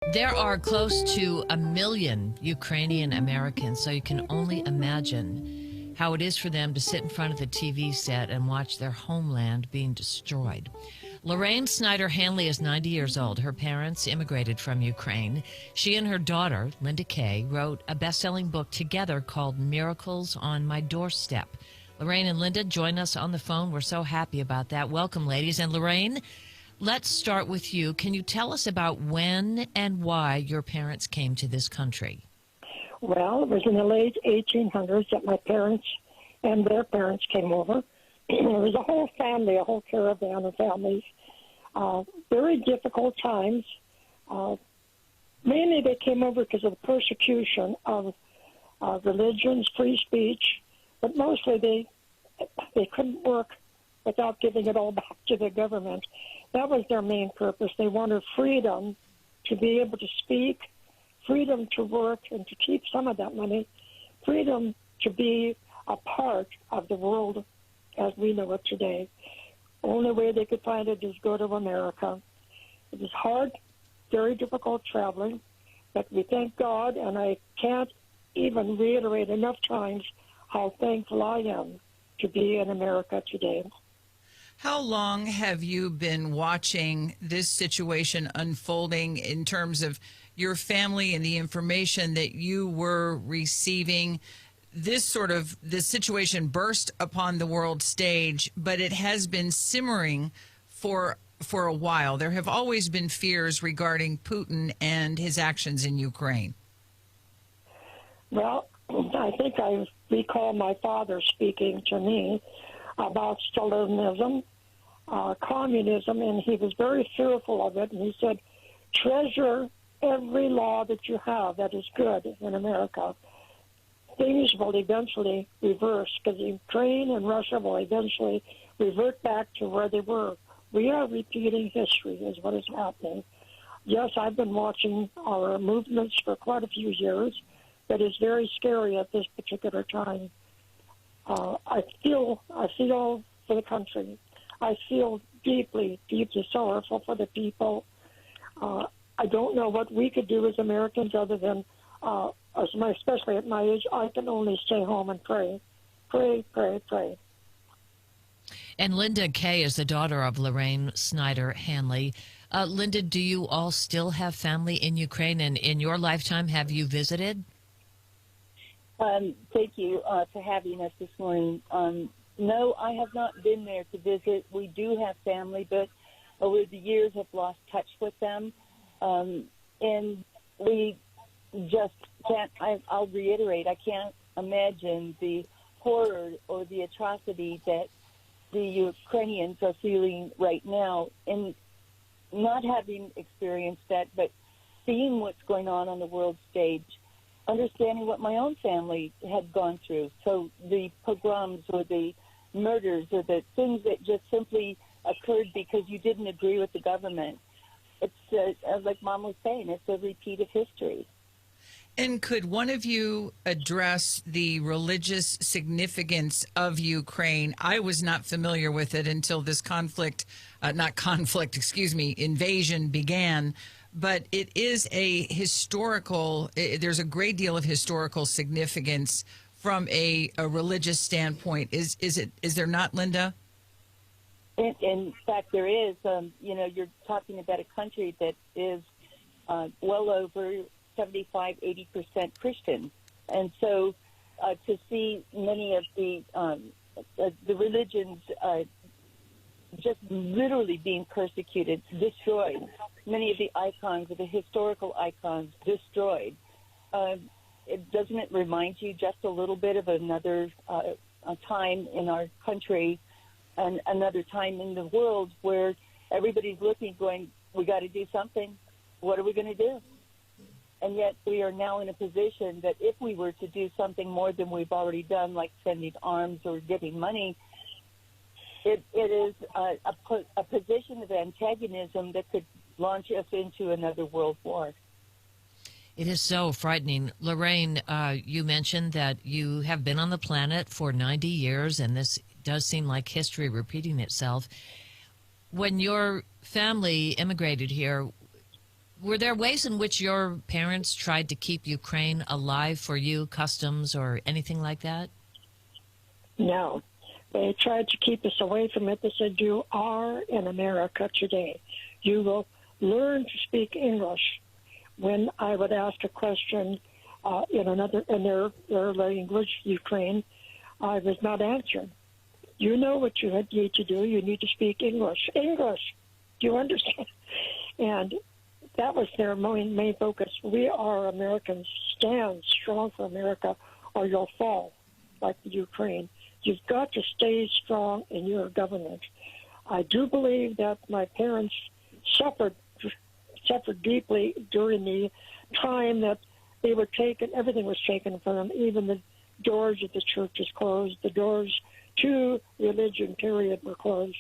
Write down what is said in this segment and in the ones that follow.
There are close to 1 million Ukrainian Americans, so you can only imagine how it is for them to sit in front of the TV set and watch their homeland being destroyed. Lorraine Snider-Hanley is 90 years old. Her parents immigrated from Ukraine. She and her daughter, Linda Kaye, wrote a best-selling book together called Miracles on My Doorstep. Lorraine and Linda join us on the phone. We're so happy about that. Welcome, ladies. And Lorraine, let's start with you. Can you tell us about when and why your parents came to this country? Well, it was in the late 1800s that my parents and their parents came over. There was a whole family, a whole caravan of families. Very difficult times. Mainly they came over because of the persecution of religions, free speech, but mostly they couldn't work without giving it all back to the government. That was their main purpose. They wanted freedom to be able to speak, freedom to work and to keep some of that money, freedom to be a part of the world as we know it today. Only way they could find it is go to America. It was hard, very difficult traveling, but we thank God, and I can't even reiterate enough times how thankful I am to be in America today. How long have you been watching this situation unfolding in terms of your family and the information that you were receiving? This situation burst upon the world stage, but it has been simmering for a while. There have always been fears regarding Putin and his actions in Ukraine. Well, I think I recall my father speaking to me about Stalinism, communism, and he was very fearful of it. And he said, treasure every law that you have that is good in America. Things will eventually reverse because Ukraine and Russia will eventually revert back to where they were. We are repeating history is what is happening. Yes, I've been watching our movements for quite a few years, but it's very scary at this particular time. I feel for the country. I feel deeply, deeply sorrowful for the people. I don't know what we could do as Americans other than, especially at my age, I can only stay home and pray. Pray, pray, pray. And Linda Kaye is the daughter of Lorraine Snider-Hanley. Linda, do you all still have family in Ukraine? And in your lifetime, have you visited? Thank you for having us this morning. No, I have not been there to visit. We do have family, but over the years have lost touch with them. And we just can't, I'll reiterate, I can't imagine the horror or the atrocity that the Ukrainians are feeling right now. And not having experienced that, but seeing what's going on the world stage, understanding what my own family had gone through. So the pogroms or the murders or the things that just simply occurred because you didn't agree with the government. It's like Mom was saying, it's a repeat of history. And could one of you address the religious significance of Ukraine? I was not familiar with it until this invasion began. But it is a there's a great deal of historical significance from a religious standpoint. Is there not, Linda? In fact, there is. You're talking about a country that is well over 75-80% Christian. And so to see many of the religions just literally being persecuted, destroyed, many of the icons, the historical icons, destroyed, doesn't it remind you just a little bit of another a time in our country and another time in the world where everybody's looking, going, we got to do something. What are we going to do? And yet we are now in a position that if we were to do something more than we've already done, like sending arms or giving money, it is a position of antagonism that could launch us into another world war. It is so frightening. Lorraine, you mentioned that you have been on the planet for 90 years, and this does seem like history repeating itself. When your family immigrated here, Were there ways in which your parents tried to keep Ukraine alive for you, customs or anything like that? No. They tried to keep us away from it. They said, you are in America today. You will learn to speak English. When I would ask a question in their language, Ukraine, I was not answered. You know what you need to do. You need to speak English. English. Do you understand? And that was their main focus. We are Americans. Stand strong for America or you'll fall, like the Ukraine. You've got to stay strong in your government. I do believe that my parents suffered deeply during the time that they were taken. Everything was taken from them. Even the doors of the churches closed. The doors to religion, period, were closed.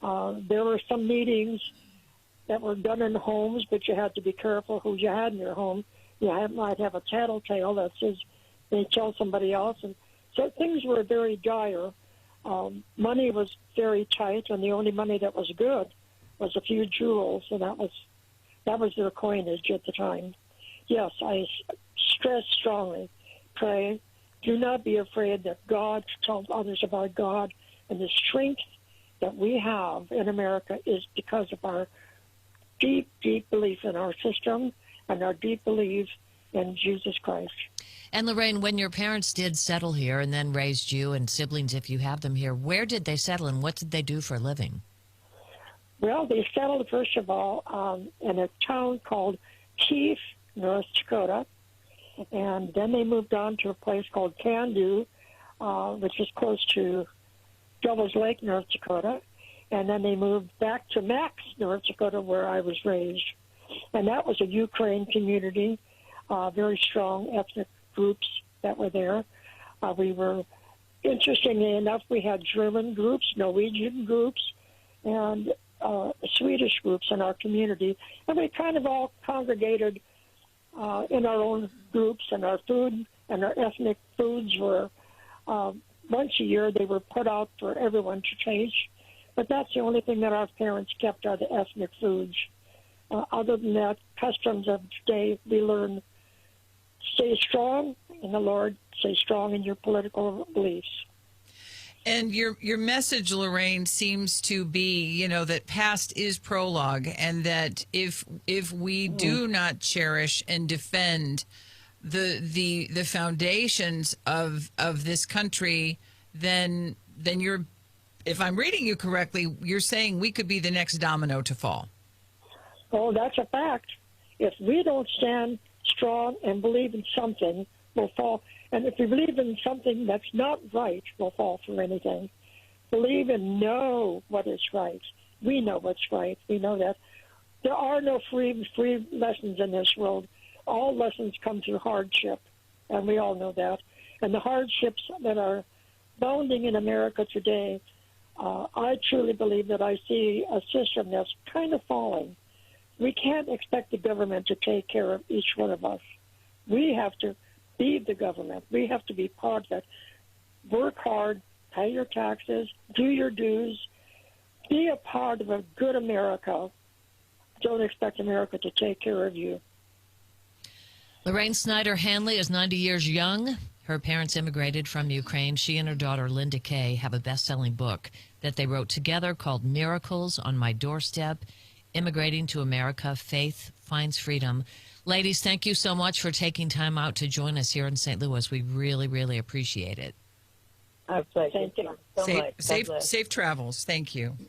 There were some meetings that were done in homes, but you had to be careful who you had in your home. Might have a tattletale that says they tell somebody else. And so things were very dire. Money was very tight, and the only money that was good was a few jewels, and that was their coinage at the time. Yes, I stress strongly, pray. Do not be afraid that God tells others about God, and the strength that we have in America is because of our deep, deep belief in our system and our deep belief in Jesus Christ. And Lorraine, when your parents did settle here and then raised you and siblings, if you have them here, where did they settle and what did they do for a living? Well, they settled, first of all, in a town called Kaye, North Dakota. And then they moved on to a place called Candu, which is close to Devil's Lake, North Dakota. And then they moved back to Max, North Dakota, where I was raised. And that was a Ukraine community, very strong ethnic groups that were there. We were, interestingly enough, we had German groups, Norwegian groups, and Swedish groups in our community. And we kind of all congregated in our own groups, and our food and our ethnic foods were, once a year, they were put out for everyone to taste. But that's the only thing that our parents kept are the ethnic foods. Other than that, customs of today, we learn, stay strong in the Lord, stay strong in your political beliefs. And your message, Lorraine, seems to be, that past is prologue, and that if we do not cherish and defend the foundations of this country, then you're, if I'm reading you correctly, you're saying we could be the next domino to fall. Oh, that's a fact. If we don't stand strong and believe in something, we'll fall. And if we believe in something that's not right, we'll fall for anything. Believe and know what is right. We know what's right. We know that. There are no free lessons in this world. All lessons come through hardship, and we all know that. And the hardships that are bounding in America today, I truly believe that I see a system that's kind of falling. We can't expect the government to take care of each one of us. We have to be the government. We have to be part of it. Work hard, pay your taxes, do your dues, be a part of a good America. Don't expect America to take care of you. Lorraine Snider-Hanley is 90 years young. Her parents immigrated from Ukraine. She and her daughter, Linda Kaye, have a best-selling book that they wrote together called Miracles on My Doorstep, Immigrating to America, Faith Finds Freedom. Ladies, thank you so much for taking time out to join us here in St. Louis. We really, really appreciate it. Our pleasure. Thank you so much. Safe travels. Thank you.